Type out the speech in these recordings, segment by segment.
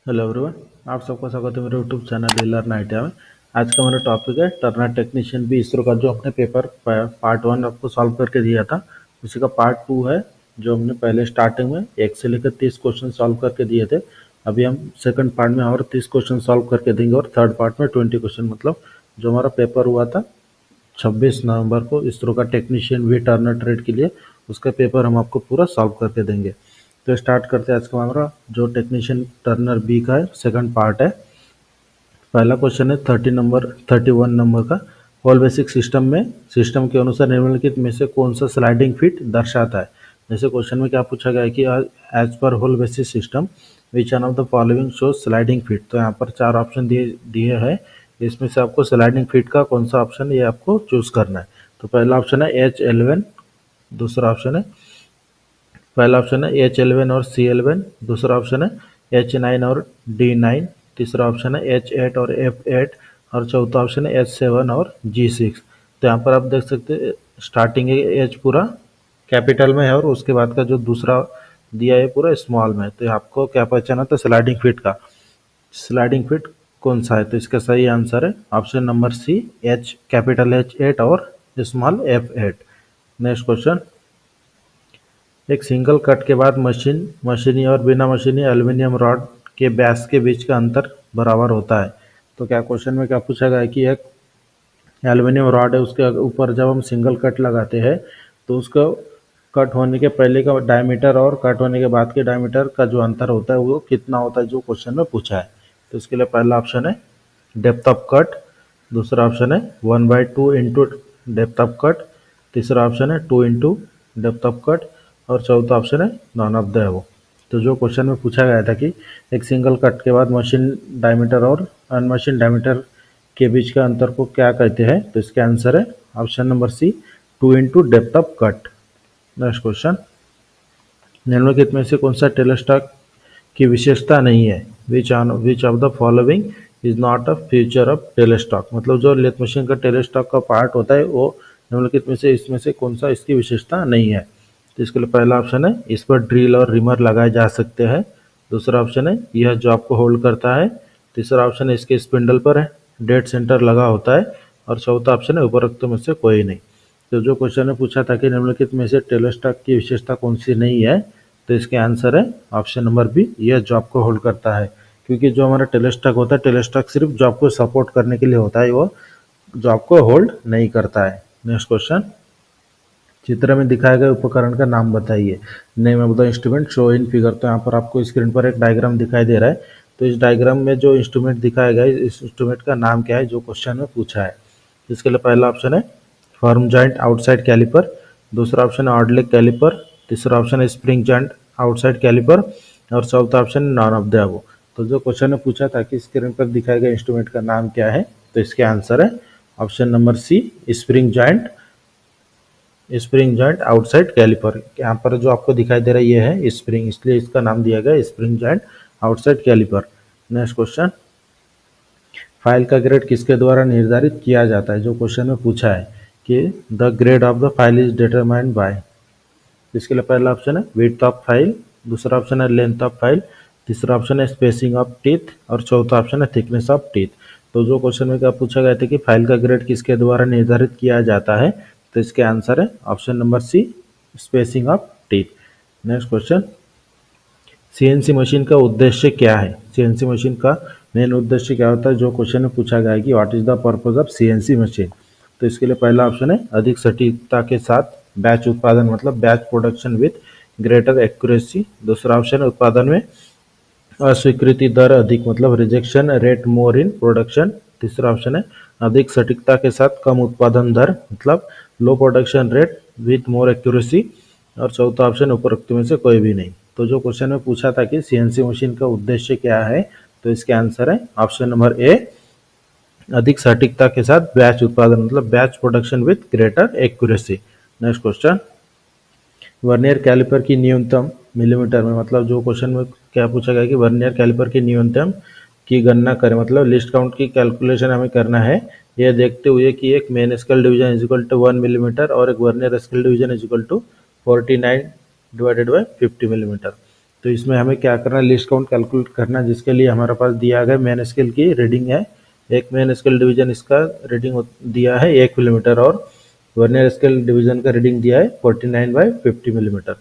Hello everyone. आप सबका स्वागत है मेरे यूट्यूब चैनल लर्न आईटीआई में। आज का मेरा टॉपिक है टर्नर टेक्नीशियन बी इसरो का, जो हमने पेपर पार्ट 1 आपको सॉल्व करके दिया था, उसी का पार्ट 2 है, जो हमने पहले स्टार्टिंग में 1 से लेकर 30 क्वेश्चन सॉल्व करके दिए थे। अभी हम सेकंड पार्ट में और 30 क्वेश्चन सॉल्व करके देंगे और थर्ड पार्ट में 20 क्वेश्चन, मतलब जो हमारा पेपर हुआ था 26 नवंबर को इसरो का टेक्नीशियन वी टर्नर ट्रेड के लिए, उसका पेपर हम आपको पूरा सॉल्व करके देंगे। तो स्टार्ट करते हैं आज का हमारा जो टेक्नीशियन टर्नर बी का है, सेकंड पार्ट है। पहला क्वेश्चन है 31 नंबर का। होल बेसिक सिस्टम में सिस्टम के अनुसार निम्नलिखित में से कौन सा स्लाइडिंग फिट दर्शाता है। जैसे क्वेश्चन में क्या पूछा गया है कि as per hole basic system which one of the following show sliding fit. तो यहाँ पर 4 ऑप्शन दिए दिए हैं, इसमें से आपको स्लाइडिंग फिट का कौन सा ऑप्शन ये आपको चूज करना है। तो पहला ऑप्शन है H11, दूसरा ऑप्शन है पहला ऑप्शन है H11 और C11, दूसरा ऑप्शन है H9 और D9, तीसरा ऑप्शन है H8 और F8 और चौथा ऑप्शन है H7 और G6। तो यहाँ पर आप देख सकते हैं स्टार्टिंग H पूरा कैपिटल में है और उसके बाद का जो दूसरा दिया है पूरा स्मॉल में है। तो आपको क्या पहचाना था स्लाइडिंग फिट का, स्लाइडिंग फिट कौन सा है। तो इसका सही आंसर है option number C, H capital H8 और स्मॉल F8। नेक्स्ट क्वेश्चन, एक सिंगल कट के बाद मशीनी और बिना मशीनी एल्यूमिनियम रॉड के व्यास के बीच का अंतर बराबर होता है। तो क्या क्वेश्चन में क्या पूछा गया है कि एक एल्यूमिनियम रॉड है, उसके ऊपर जब हम सिंगल कट लगाते हैं तो उसका कट होने के पहले का डायमीटर और कट होने के बाद के डायमीटर का जो अंतर होता है वो कितना होता है, जो क्वेश्चन में पूछा है। तो इसके लिए पहला ऑप्शन है डेप्थ ऑफ कट, दूसरा ऑप्शन है 1/2 इंटू डेप्थ ऑफ कट, तीसरा ऑप्शन है 2 इंटू डेप्थ ऑफ कट और चौथा ऑप्शन है नॉन ऑफ द अबव। तो जो क्वेश्चन में पूछा गया था कि एक सिंगल कट के बाद मशीन डायमीटर और अनमशीन डायमीटर के बीच का अंतर को क्या कहते हैं, तो इसका आंसर है option number C, 2 into depth of cut. Next question, निम्नलिखित में से कौन सा टेलेस्टॉक की विशेषता नहीं है। Which of the following is not a feature of tailstock. मतलब जो लेथ मशीन का टेलेस्टॉक का पार्ट होता है वो निम्नलिखित में से इसमें से कौन सा इसकी विशेषता नहीं है। तो इसके लिए पहला ऑप्शन है इस पर ड्रिल और रिमर लगाए जा सकते हैं, दूसरा ऑप्शन है यह जॉब को होल्ड करता है, तीसरा ऑप्शन है इसके स्पिंडल पर है डेड सेंटर लगा होता है और चौथा ऑप्शन है उपरोक्त में से कोई नहीं। तो जो क्वेश्चन ने पूछा था कि निम्नलिखित में से टेलेस्टॉक की विशेषता कौन सी नहीं है, तो इसके आंसर है ऑप्शन नंबर बी, यह जॉब को होल्ड करता है। क्योंकि जो हमारा टेलेस्टॉक होता है, टेलेस्टॉक सिर्फ जॉब को सपोर्ट करने के लिए होता है, वो जॉब को होल्ड नहीं करता है। नेक्स्ट क्वेश्चन, चित्र में दिखाए गए उपकरण का नाम बताइए। Name of the instrument show in figure. तो यहाँ पर आपको स्क्रीन पर एक डायग्राम दिखाई दे रहा है। तो इस डायग्राम में जो इंस्ट्रूमेंट दिखाया गया है, इस इंस्ट्रूमेंट का नाम क्या है, जो क्वेश्चन में पूछा है। इसके लिए पहला ऑप्शन है फर्म जॉइंट आउटसाइड कैलिपर, दूसरा ऑप्शन है ऑड लेग कैलिपर, तीसरा ऑप्शन है स्प्रिंग जॉइंट आउटसाइड कैलिपर और चौथा ऑप्शन है नॉन ऑफ द अबव। तो जो क्वेश्चन ने पूछा था कि स्क्रीन पर दिखाए गए इंस्ट्रूमेंट का नाम क्या है, तो इसके आंसर है option number C, spring joint outside calliper. यहाँ पर जो आपको दिखाई दे रहा है ये है स्प्रिंग, इसलिए इसका नाम दिया गया spring joint outside calliper. Next question, file का ग्रेड किसके द्वारा निर्धारित किया जाता है। जो क्वेश्चन में पूछा है कि the grade of the file is determined by. इसके लिए पहला ऑप्शन है विड्थ ऑफ फाइल, दूसरा ऑप्शन है लेंथ ऑफ फाइल, तीसरा ऑप्शन है स्पेसिंग ऑफ टीथ और चौथा ऑप्शन है थिकनेस ऑफ टीथ। तो जो क्वेश्चन में क्या पूछा गया था कि फाइल का ग्रेड किसके द्वारा निर्धारित किया जाता है, तो इसके आंसर है option number C, spacing of teeth. Next question, CNC machine का उद्देश्य क्या है। सीएनसी मशीन का मेन उद्देश्य क्या होता है, जो क्वेश्चन में पूछा गया है कि what is the purpose of CNC machine. तो इसके लिए पहला ऑप्शन है अधिक सटीकता के साथ बैच उत्पादन, मतलब batch production with greater accuracy, दूसरा ऑप्शन है उत्पादन में अस्वीकृति दर अधिक, मतलब rejection rate more in production, तीसरा ऑप्शन है अधिक सटीकता के साथ कम उत्पादन दर, मतलब low production rate with more accuracy और चौथा ऑप्शन उपरोक्त में से कोई भी नहीं। तो जो क्वेश्चन में पूछा था कि सीएनसी मशीन का उद्देश्य क्या है, तो इसके आंसर है ऑप्शन नंबर ए, अधिक सटीकता के साथ बैच उत्पादन, मतलब batch production with greater accuracy. Next question, vernier calliper की न्यूनतम मिलीमीटर में, मतलब जो क्वेश्चन में क्या पूछा गया कि वर्नियर कैलिपर की न्यूनतम की गणना करें, मतलब लिस्ट काउंट की कैलकुलेशन हमें करना है, यह देखते हुए कि एक main scale division is equal to 1 millimetre और एक vernier scale division is equal to 49 divided by 50 millimetre. तो इसमें हमें क्या करना है, लिस्ट काउंट कैलकुलेट करना है, जिसके लिए हमारे पास दिया गया मेन स्केल की रीडिंग है। एक मेन स्केल डिवीजन इसका रीडिंग दिया है 1 मिलीमीटर और वर्नियर स्केल डिवीजन का रीडिंग दिया है 49/50 मिलीमीटर।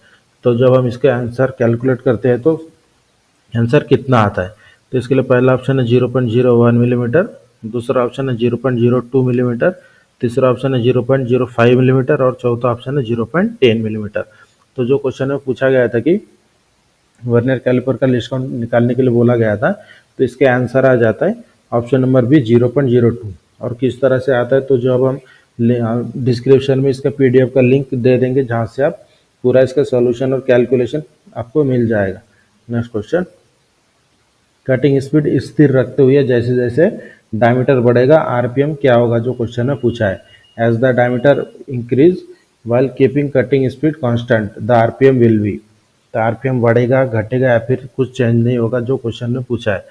तो जब हम इसके आंसर कैलकुलेट करते हैं तो आंसर कितना आता है, तो इसके लिए पहला ऑप्शन है 0.01 मिलीमीटर, दूसरा ऑप्शन है 0.02 मिलीमीटर, तीसरा ऑप्शन है 0.05 मिलीमीटर और चौथा ऑप्शन है 0.10 मिलीमीटर। तो जो क्वेश्चन में पूछा गया था कि वर्नियर कैलिपर का लिस्ट काउंट निकालने के लिए बोला गया था, तो इसके आंसर आ जाता है ऑप्शन नंबर बी 0.02। और किस तरह से आता है, तो जब हम डिस्क्रिप्शन में इसका पीडीएफ का लिंक दे देंगे, जहाँ से आप पूरा इसका सॉल्यूशन और कैलकुलेशन आपको मिल जाएगा। नेक्स्ट क्वेश्चन, कटिंग स्पीड स्थिर रखते हुए जैसे जैसे डायमीटर बढ़ेगा आरपीएम क्या होगा, जो क्वेश्चन में पूछा है। As the diameter increase while keeping cutting speed constant the RPM will be. तो आरपीएम बढ़ेगा घटेगा या फिर कुछ चेंज नहीं होगा, जो क्वेश्चन में पूछा है।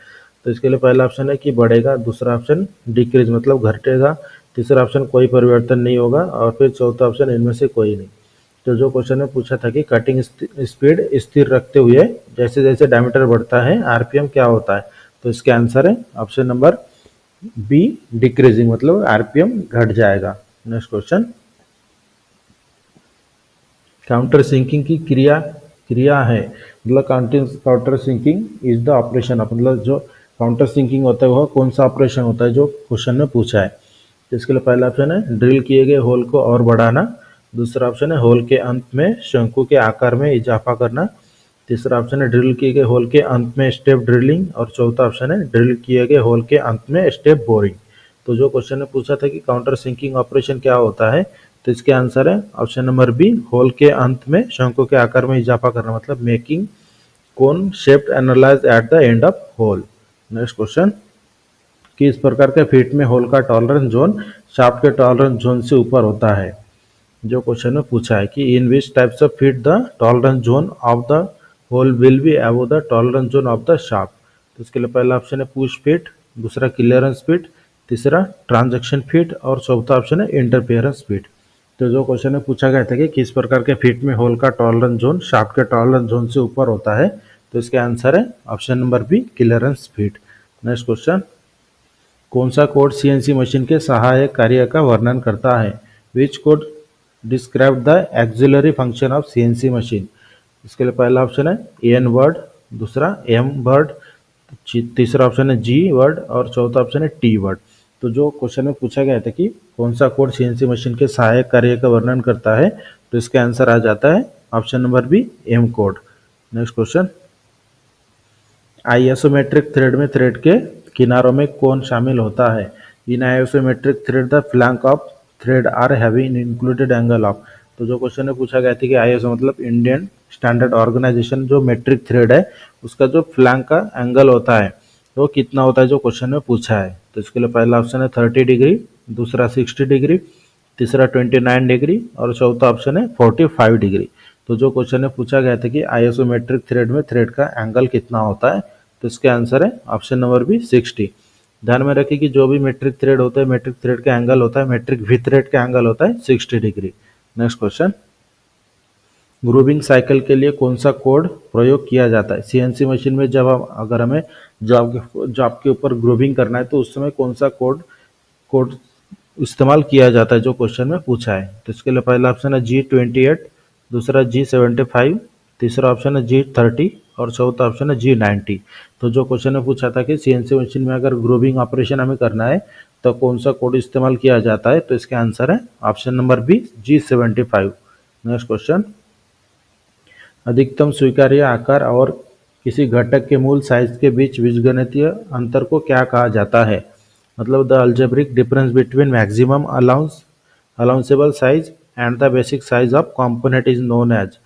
तो इसके लिए पहला ऑप्शन है कि बढ़ेगा, दूसरा ऑप्शन डिक्रीज मतलब घटेगा, तीसरा ऑप्शन कोई परिवर्तन नहीं होगा और फिर चौथा ऑप्शन इनमें से कोई नहीं। तो जो क्वेश्चन में पूछा था कि कटिंग स्पीड स्थिर रखते हुए जैसे जैसे डायमीटर बढ़ता है आरपीएम क्या होता है, तो इसके आंसर है ऑप्शन नंबर बी डिक्रीजिंग मतलब आरपीएम घट जाएगा। नेक्स्ट क्वेश्चन, काउंटर सिंकिंग की क्रिया क्रिया है, मतलब counter sinking is the operation of, मतलब जो काउंटर सिंकिंग होता है वह कौन सा ऑपरेशन होता है, जो क्वेश्चन में पूछा है। तो इसके लिए पहला ऑप्शन है ड्रिल किए गए होल को और बढ़ाना, दूसरा ऑप्शन है होल के अंत में शंकु के आकार में इजाफा करना, तीसरा ऑप्शन है ड्रिल किए गए होल के अंत में स्टेप ड्रिलिंग और चौथा ऑप्शन है ड्रिल किए गए होल के अंत में स्टेप बोरिंग। तो जो क्वेश्चन ने पूछा था कि काउंटर सिंकिंग ऑपरेशन क्या होता है, तो इसके आंसर है ऑप्शन नंबर बी होल के अंत में शंकु के आकार में इजाफा करना, मतलब making cone shaped enlarge at the end of hole. Next question, कि इस प्रकार के फिट में होल का टॉलरेंस जोन शाफ्ट के टॉलरेंस जोन से ऊपर होता है, जो क्वेश्चन में पूछा है कि in which types of fit the tolerance zone of the hole will be above the tolerance zone of the shaft. तो इसके लिए पहला ऑप्शन है पुश फिट, दूसरा क्लियरेंस फिट, तीसरा ट्रांजैक्शन फिट और चौथा ऑप्शन है इंटरफेरेंस फिट। तो जो क्वेश्चन में पूछा गया था कि किस प्रकार के फिट में होल का टॉलरेंस जोन शाफ्ट के टॉलरेंस जोन से ऊपर होता है, तो इसके आंसर है option number B clearance fit. Next question, कौन सा कोड सीएनसी मशीन के सहायक कार्य का वर्णन करता है, विच code describe the axillary function of CNC machine. इसके लिए पहला ऑप्शन है एन वर्ड, दूसरा एम वर्ड, तीसरा ऑप्शन है जी वर्ड और चौथा ऑप्शन है टी वर्ड। तो जो क्वेश्चन में पूछा गया था कि कौन सा कोड सीएनसी मशीन के सहायक कार्य का वर्णन करता है, तो इसका आंसर आ जाता है option number B M code. Next question, isometric thread में थ्रेड के किनारों में कौन शामिल होता है। In isometric thread the flank of thread are having included angle of. तो जो क्वेश्चन में पूछा गया था कि आईएसओ मतलब इंडियन स्टैंडर्ड ऑर्गेनाइजेशन, जो मेट्रिक थ्रेड है उसका जो फ्लैंक का एंगल होता है वो कितना होता है, जो क्वेश्चन में पूछा है। तो इसके लिए पहला ऑप्शन है 30 डिग्री, दूसरा 60 डिग्री, तीसरा 29 डिग्री और चौथा ऑप्शन है 45 डिग्री। तो जो क्वेश्चन में पूछा गया था कि आइसोमेट्रिक थ्रेड में थ्रेड का एंगल कितना होता है, तो इसके आंसर है ऑप्शन नंबर बी 60। ध्यान में रखिए कि जो भी मेट्रिक थ्रेड होता है मेट्रिक थ्रेड का एंगल होता है, मेट्रिक वी थ्रेड का एंगल होता है 60 degree. Next question, grooving cycle के लिए कौन सा कोड प्रयोग किया जाता है। सीएनसी मशीन में जब हम अगर हमें जॉब के ऊपर ग्रूविंग करना है तो उस समय कौन सा कोड कोड इस्तेमाल किया जाता है, जो क्वेश्चन में पूछा है। तो इसके लिए पहला ऑप्शन है G28, दूसरा G75, तीसरा ऑप्शन है G30 और चौथा ऑप्शन है G90। तो जो क्वेश्चन में पूछा था कि सीएनसी मशीन में अगर ग्रूविंग ऑपरेशन हमें करना है तो कौन सा कोड इस्तेमाल किया जाता है, तो इसका आंसर है option number B G75। Next question, अधिकतम स्वीकार्य आकार और किसी घटक के मूल साइज के बीच बीजगणितीय अंतर को क्या कहा जाता है, मतलब the algebraic difference between maximum allowable size and the basic size of component is known as.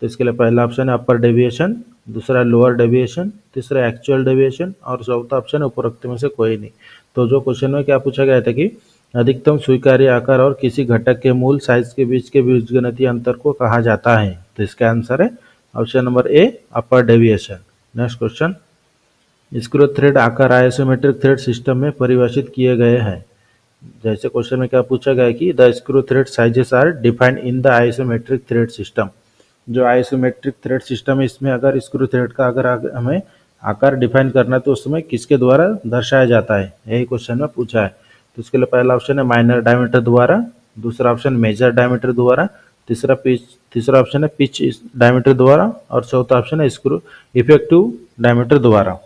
तो इसके लिए पहला ऑप्शन है अपर डेविएशन, दूसरा लोअर डेविएशन, तीसरा एक्चुअल डेविएशन और चौथा ऑप्शन है उपरोक्त में से कोई नहीं। तो जो क्वेश्चन में क्या पूछा गया था कि अधिकतम स्वीकार्य आकार और किसी घटक के मूल साइज के बीच के बीजगणितीय अंतर को कहा जाता है, तो इसका आंसर है ऑप्शन नंबर ए upper deviation. Next question, screw thread आकार आइसोमेट्रिक थ्रेड सिस्टम में परिभाषित किए गए हैं। जैसे क्वेश्चन में क्या पूछा गया कि the screw thread sizes are defined in the isometric thread system. जो आइसोमेट्रिक थ्रेड सिस्टम है, इसमें अगर स्क्रू थ्रेड का अगर हमें आकार डिफाइन करना है तो उसमें किसके द्वारा दर्शाया जाता है, यही क्वेश्चन में पूछा है। तो इसके लिए पहला ऑप्शन है माइनर डायमीटर द्वारा, दूसरा ऑप्शन मेजर डायमीटर द्वारा, तीसरा ऑप्शन है पिच डायमीटर द्वारा, और चौथा ऑप्शन है स्क्रू इफेक्टिव डायमीटर द्वारा।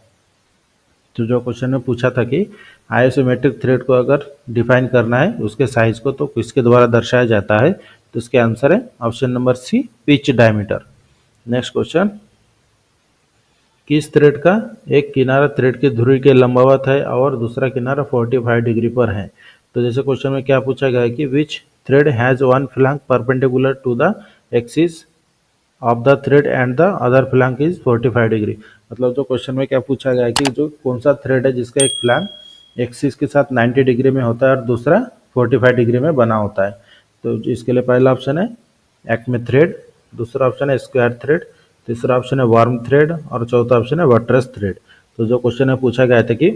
तो जो क्वेश्चन में पूछा था कि आइसोमेट्रिक थ्रेड को अगर डिफाइन करना है उसके साइज को तो किसके द्वारा दर्शाया जाता है, तो इसके आंसर है option number C, pitch diameter. Next question, किस थ्रेड का एक किनारा थ्रेड की धुरी के लंबवत है और दूसरा किनारा 45 डिग्री पर है। तो जैसे क्वेश्चन में क्या पूछा गया है कि which thread has one flank perpendicular to the axis of the thread and the other flank is 45 degree. मतलब जो क्वेश्चन में क्या पूछा गया है कि जो कौन सा थ्रेड है जिसका एक फ्लैंक एक्सिस के साथ 90 डिग्री में होता है और दूसरा 45 डिग्री में बना होता है। तो इसके लिए पहला ऑप्शन है एक्मे थ्रेड, दूसरा ऑप्शन है स्क्वायर थ्रेड, तीसरा ऑप्शन है वार्म थ्रेड और चौथा ऑप्शन है बटरस थ्रेड। तो जो क्वेश्चन में पूछा गया था कि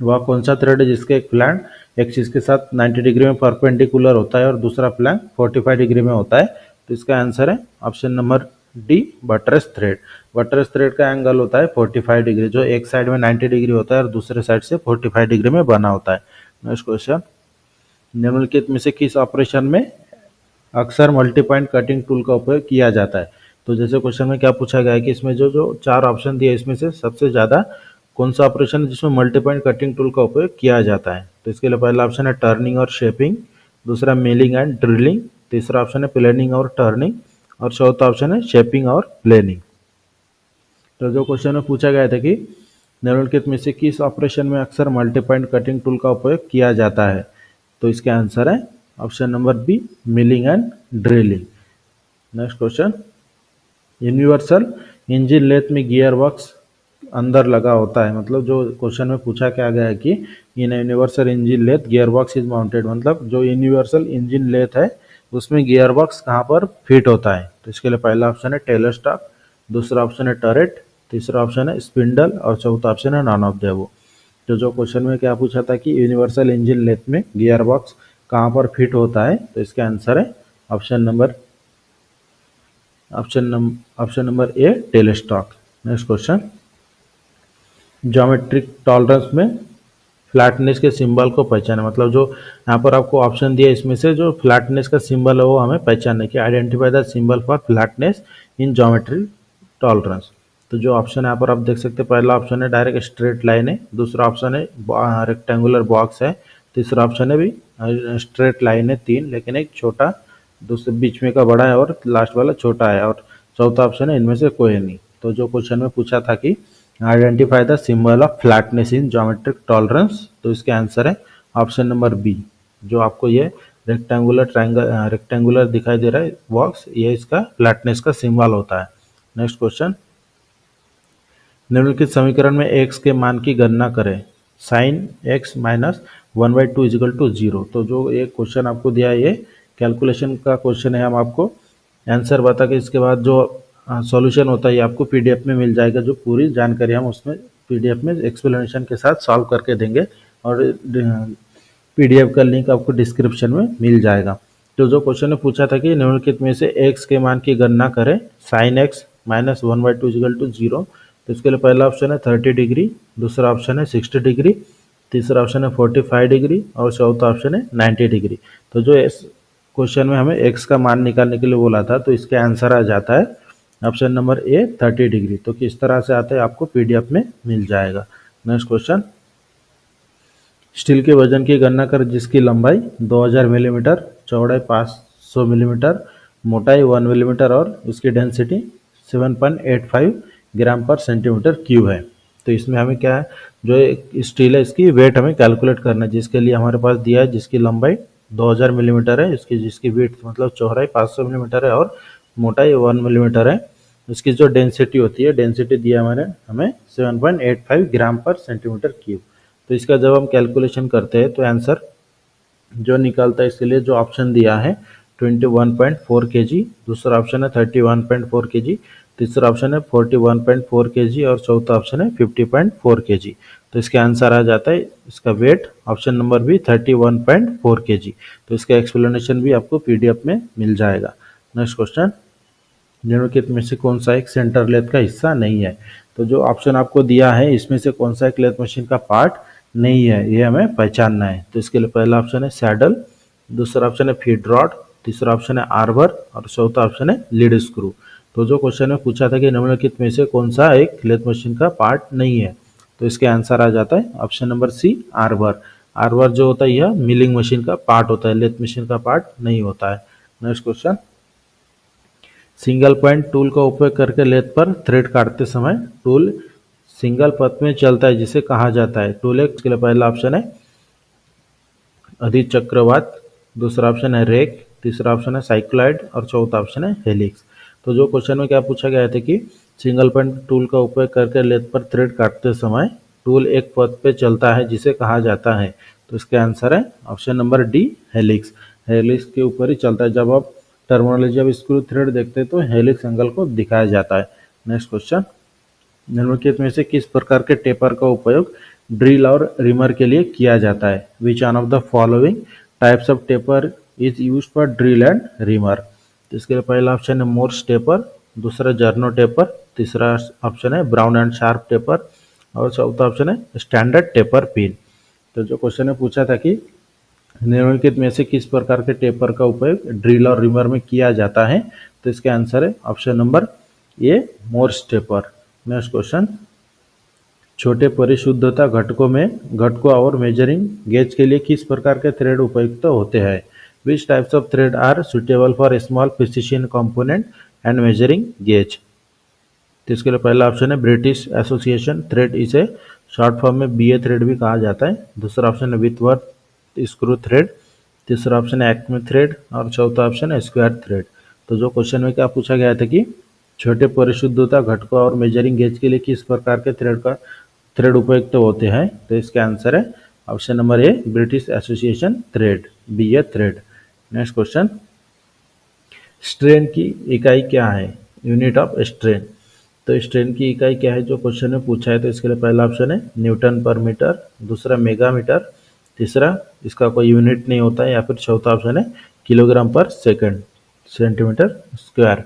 वह कौन सा थ्रेड है जिसका एक फ्लैंक एक्सिस के साथ 90 डिग्री में परपेंडिकुलर होता है और दूसरा फ्लैंक 45 डिग्री में होता है, तो इसका आंसर है option number D, buttress thread. Buttress thread का एंगल होता है 45 डिग्री, जो एक साइड में 90 डिग्री होता है और दूसरे साइड से 45 डिग्री में बना होता है। नेक्स्ट क्वेश्चन, निम्नलिखित में से किस ऑपरेशन में अक्सर मल्टी पॉइंट कटिंग टूल का उपयोग किया जाता है। तो जैसे क्वेश्चन में क्या पूछा गया है कि इसमें जो जो चार ऑप्शन दिए इसमें से सबसे ज़्यादा कौन सा ऑपरेशन है जिसमें मल्टी पॉइंट कटिंग टूल का उपयोग किया जाता है। तो इसके लिए पहला ऑप्शन है टर्निंग और शेपिंग, दूसरा मिलिंग एंड ड्रिलिंग, तीसरा ऑप्शन है प्लेनिंग और टर्निंग, और चौथा ऑप्शन है शेपिंग और प्लेनिंग। तो जो क्वेश्चन में पूछा गया था कि निम्नलिखित में से किस ऑपरेशन में अक्सर मल्टी पॉइंट कटिंग टूल का उपयोग किया जाता है, तो इसका आंसर है option number B, milling and drilling. Next question, universal engine lathe में गियर बॉक्स अंदर लगा होता है। मतलब जो क्वेश्चन में पूछा क्या गया है कि in universal engine lathe gear box is mounted, मतलब जो यूनिवर्सल इंजन लेथ है उसमें गियर बॉक्स कहाँ पर फिट होता है। तो इसके लिए पहला ऑप्शन है टेलर स्टॉक, दूसरा ऑप्शन है टरेट, तीसरा ऑप्शन है स्पिंडल और चौथा ऑप्शन है नॉन ऑफ द अबव। तो जो क्वेश्चन में क्या पूछा था कि यूनिवर्सल इंजन लेथ में गियर बॉक्स कहाँ पर फिट होता है, तो इसका आंसर है option number A, tail stock. Next question, geometric tolerance में फ्लैटनेस के सिंबल को पहचाने। मतलब जो यहाँ पर आपको ऑप्शन दिया इसमें से जो फ्लैटनेस का सिंबल है वो हमें पहचानने की, identify the symbol for flatness in geometric tolerance. तो जो ऑप्शन यहाँ पर आप देख सकते हैं, पहला ऑप्शन है डायरेक्ट स्ट्रेट लाइन है, दूसरा ऑप्शन है रेक्टेंगुलर बॉक्स है, तीसरा ऑप्शन है भी स्ट्रेट लाइन है तीन लेकिन एक छोटा, दूसरे बीच में का बड़ा है और लास्ट वाला छोटा है, और चौथा ऑप्शन है इनमें से कोई नहीं। तो जो क्वेश्चन में पूछा था कि identify the symbol of flatness in geometric tolerance, तो इसके आंसर है ऑप्शन नंबर बी, जो आपको ये रेक्टेंगुलर दिखाई दे रहा है बॉक्स, ये इसका फ्लैटनेस का सिंबल होता है। नेक्स्ट क्वेश्चन, निम्नलिखित समीकरण में x के मान की गणना करें, sine x minus 1/2 equal to 0। तो जो ये क्वेश्चन आपको दिया है ये कैलकुलेशन का क्वेश्चन है, हम आपको आंसर बता के इसके बाद जो सॉल्यूशन होता है ये आपको पीडीएफ में मिल जाएगा, जो पूरी जानकारी हम उसमें पीडीएफ में एक्सप्लेनेशन के साथ सॉल्व करके देंगे और पीडीएफ का लिंक आपको डिस्क्रिप्शन में मिल जाएगा। तो जो क्वेश्चन ने पूछा था कि निम्नलिखित में से x के मान की गणना करें, sine x minus 1/2 equal to 0। तो इसके लिए पहला ऑप्शन है 30 डिग्री, दूसरा ऑप्शन है 60 डिग्री, तीसरा ऑप्शन है 45 डिग्री और चौथा ऑप्शन है 90 डिग्री। तो जो इस क्वेश्चन में हमें x का मान निकालने के लिए बोला था तो इसके आंसर आ जाता है ऑप्शन नंबर ए, 30 डिग्री। तो किस तरह से आता है आपको पीडीएफ में मिल जाएगा। नेक्स्ट क्वेश्चन, स्टील के वजन की गणना कर जिसकी लंबाई 2000 मिलीमीटर, चौड़ाई 500 मिलीमीटर, मोटाई 1 मिलीमीटर और उसकी डेंसिटी 7.85 ग्राम पर सेंटीमीटर क्यूब है। तो इसमें हमें क्या है, जो स्टील है इसकी वेट हमें कैलकुलेट करना है, जिसके लिए हमारे पास दिया है जिसकी लंबाई 2000 मिलीमीटर है, जिसकी विड्थ मतलब चौड़ाई 500 मिलीमीटर है और मोटाई 1 मिलीमीटर है। इसकी जो डेंसिटी होती है, डेंसिटी दिया हमें 7.85 ग्राम पर सेंटीमीटर क्यूब। तो इसका जब हम कैलकुलेशन करते हैं तो आंसर जो निकलता है इसके लिए जो ऑप्शन दिया है 21.4 kg, दूसरा ऑप्शन है 31.4 kg, तीसरा ऑप्शन है 41.4 kg और चौथा ऑप्शन है 50.4 kg। तो इसके आंसर आ जाता है इसका वेट ऑप्शन नंबर भी 31.4 kg। तो इसका एक्सप्लेनेशन भी आपको पीडीएफ में मिल जाएगा। नेक्स्ट क्वेश्चन, निम्नलिखित में से कौन सा एक सेंटर लेथ का हिस्सा नहीं है। तो जो ऑप्शन आपको दिया है इसमें से कौन सा एक लेथ मशीन का पार्ट नहीं है, ये हमें पहचानना है। तो इसके लिए पहला ऑप्शन है सैडल, दूसरा ऑप्शन है फीड रॉड, तीसरा ऑप्शन है आर्बर और चौथा ऑप्शन है लीड स्क्रू। तो जो क्वेश्चन में पूछा था कि निम्नलिखित में से कौन सा एक लेथ मशीन का पार्ट नहीं है, तो इसके आंसर आ जाता है option number C arbor. Arbor जो होता है यह मिलिंग मशीन का पार्ट होता है, लेथ मशीन का पार्ट नहीं होता है। Next question, single point tool का उपयोग करके लेथ पर थ्रेड काटते समय टूल सिंगल पथ में चलता है जिसे कहा जाता है। टूल एक के लिए पहला ऑप्शन है अधिचक्रवात, दूसरा ऑप्शन है रेक, तीसरा ऑप्शन है साइक्लॉइड और चौथा ऑप्शन है हेलिक्स। तो जो क्वेश्चन में क्या पूछा गया था कि सिंगल पॉइंट टूल का उपयोग करके लेथ पर थ्रेड काटते समय टूल एक पथ पे चलता है जिसे कहा जाता है। तो इसका आंसर है option number D helix. Helix के ऊपर ही चलता है। जब आप टर्मिनोलॉजी जब स्क्रू थ्रेड देखते हैं तो हेलिक्स एंगल को दिखाया जाता है। नेक्स्ट क्वेश्चन, निम्नलिखित में से किस प्रकार के टेपर का उपयोग ड्रिल और रिमर के लिए किया जाता है। विच one of the following types of taper is use for drill and reamer. तो इसके लिए पहला ऑप्शन है मोर्स टेपर, दूसरा जर्नो टेपर, तीसरा ऑप्शन है ब्राउन एंड शार्प टेपर और चौथा ऑप्शन है स्टैंडर्ड टेपर पिन। तो जो क्वेश्चन ने पूछा था कि निम्नलिखित में से किस प्रकार के टेपर का उपयोग ड्रिल और रिमर में किया जाता है, तो इसका आंसर है option number A Morse taper. Next question, छोटे परिशुद्धता घटकों और मेजरिंग गेज के लिए किस प्रकार के थ्रेड उपयुक्त होते हैं। Which types of thread are suitable for small precision component and measuring gauge. तो इसके लिए पहला ऑप्शन है ब्रिटिश एसोसिएशन थ्रेड, इसे शॉर्ट फॉर्म में बीए थ्रेड भी कहा जाता है। दूसरा ऑप्शन है विथवर्थ स्क्रू थ्रेड, तीसरा ऑप्शन है एक्मे थ्रेड और चौथा ऑप्शन है स्क्वायर थ्रेड। तो जो क्वेश्चन में क्या पूछा गया था कि छोटे परिशुद्धता घटकों और मेजरिंग गेज के लिए किस प्रकार के थ्रेड उपयुक्त होते हैं, तो इसका आंसर है ऑप्शन नंबर ए British Association thread, BA thread. Next question, strain की इकाई क्या है, यूनिट ऑफ स्ट्रेन। तो स्ट्रेन की इकाई क्या है जो क्वेश्चन में पूछा है, तो इसके लिए पहला ऑप्शन है न्यूटन पर मीटर, दूसरा मेगा मीटर, तीसरा इसका कोई यूनिट नहीं होता है या फिर चौथा ऑप्शन है किलोग्राम पर सेकंड सेंटीमीटर स्क्वायर।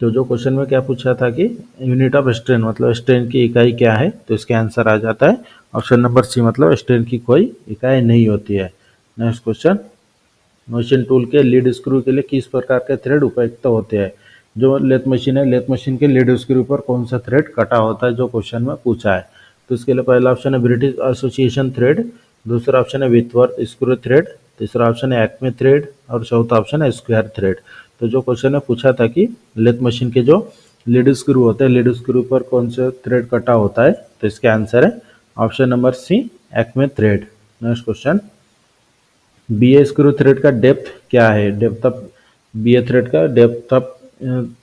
तो जो क्वेश्चन में क्या पूछा था कि यूनिट ऑफ स्ट्रेन मतलब स्ट्रेन की इकाई क्या है, तो इसके आंसर आ जाता है ऑप्शन नंबर सी मतलब स्ट्रेन की कोई इकाई नहीं होती है। नेक्स्ट क्वेश्चन, मशीन टूल के लीड स्क्रू के लिए किस प्रकार के थ्रेड उपयुक्त होते हैं। जो लेथ मशीन है, लेथ मशीन के लीड स्क्रू पर कौन सा थ्रेड कटा होता है जो क्वेश्चन में पूछा है। तो इसके लिए पहला ऑप्शन है ब्रिटिश एसोसिएशन थ्रेड, दूसरा ऑप्शन है विथवर्थ स्क्रू थ्रेड, तीसरा ऑप्शन है एक्मे थ्रेड और चौथा ऑप्शन है स्क्वायर थ्रेड। तो जो क्वेश्चन में पूछा था कि लेथ मशीन के जो लीड स्क्रू होते हैं, लीड स्क्रू पर कौन सा थ्रेड कटा होता है, तो इसके आंसर है option number C acme thread. Next question, BA screw thread का डेप्थ क्या है, डेप्थ ऑफ बीए थ्रेड का डेप्थ ऑफ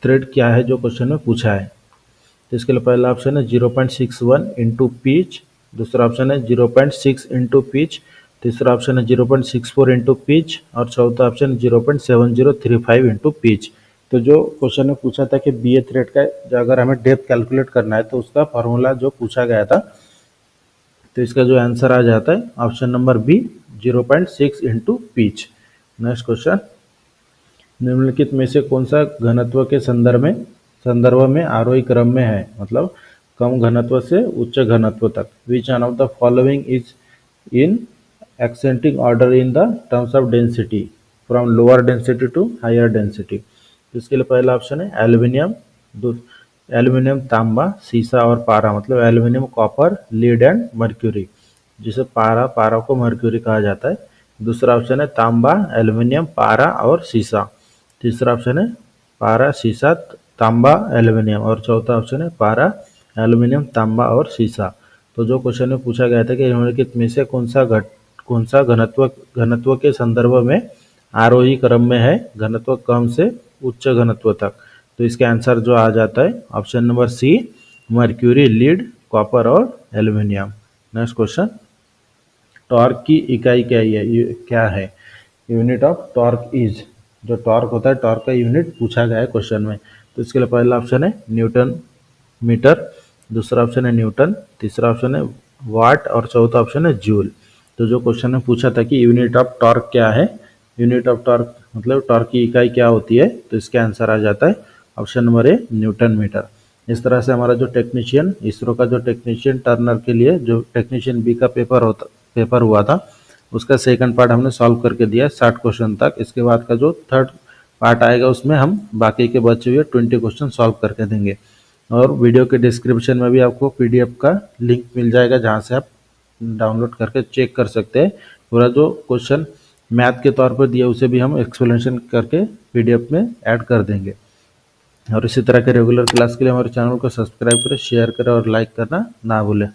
थ्रेड क्या है जो क्वेश्चन में पूछा है। तो इसके लिए पहला ऑप्शन है 0.61 इंटू पिच, दूसरा ऑप्शन है 0.6 इंटू पिच, तीसरा ऑप्शन है 0.64 इंटू पिच और चौथा ऑप्शन 0.7035 इंटू पिच। तो जो क्वेश्चन में पूछा था कि बीए थ्रेड का जो अगर हमें डेप्थ कैलकुलेट करना है तो उसका फॉर्मूला जो पूछा गया था, तो इसका जो आंसर आ जाता है option number B 0.6 into pitch. Next question, निम्नलिखित में से कौन सा घनत्व के संदर्भ में आरोही क्रम में है, मतलब कम घनत्व से उच्च घनत्व तक। Which one of the following is in ascending order in the terms of density from lower density to higher density. इसके लिए पहला ऑप्शन है एल्यूमिनियम, तांबा, सीसा और पारा, मतलब aluminium, copper, lead and mercury, जिसे पारा को मर्क्यूरी कहा जाता है। दूसरा ऑप्शन है तांबा, एल्यूमिनियम, पारा और सीसा, तीसरा ऑप्शन है पारा, सीसा, तांबा, एल्यूमिनियम और चौथा ऑप्शन है पारा, एल्यूमिनियम, तांबा और सीसा। तो जो क्वेश्चन में पूछा गया था कि निम्नलिखित में से कौन सा घनत्व के संदर्भ में आरोही क्रम में है, घनत्व कम से उच्च घनत्व तक, तो इसका आंसर जो आ जाता है option number C mercury, lead, copper और एल्यूमिनियम। नेक्स्ट क्वेश्चन, टॉर्क की इकाई क्या है, यूनिट ऑफ टॉर्क इज। जो टॉर्क होता है, टॉर्क का यूनिट पूछा गया है क्वेश्चन में। तो इसके लिए पहला ऑप्शन है न्यूटन मीटर, दूसरा ऑप्शन है न्यूटन, तीसरा ऑप्शन है वाट और चौथा ऑप्शन है जूल। तो जो क्वेश्चन में पूछा था कि यूनिट ऑफ टॉर्क क्या है, यूनिट ऑफ टॉर्क मतलब टॉर्क की इकाई क्या होती है, तो इसका आंसर आ जाता है option number A newton metre. इस तरह से हमारा जो टेक्नीशियन इसरो का जो टेक्नीशियन टर्नर के लिए जो टेक्नीशियन बी का पेपर हुआ था उसका सेकंड पार्ट हमने सॉल्व करके दिया 60 क्वेश्चन तक। इसके बाद का जो थर्ड पार्ट आएगा उसमें हम बाकी के बचे हुए 20 क्वेश्चन सॉल्व करके देंगे। और वीडियो के डिस्क्रिप्शन में भी आपको पीडीएफ का लिंक मिल जाएगा जहाँ से आप डाउनलोड करके चेक कर सकते हैं। पूरा जो क्वेश्चन मैथ के तौर पर दिया उसे भी हम एक्सप्लेनेशन करके पीडीएफ में ऐड कर देंगे। और इसी तरह के रेगुलर क्लास के लिए हमारे चैनल को सब्सक्राइब करें, शेयर करें और लाइक करना ना भूलें।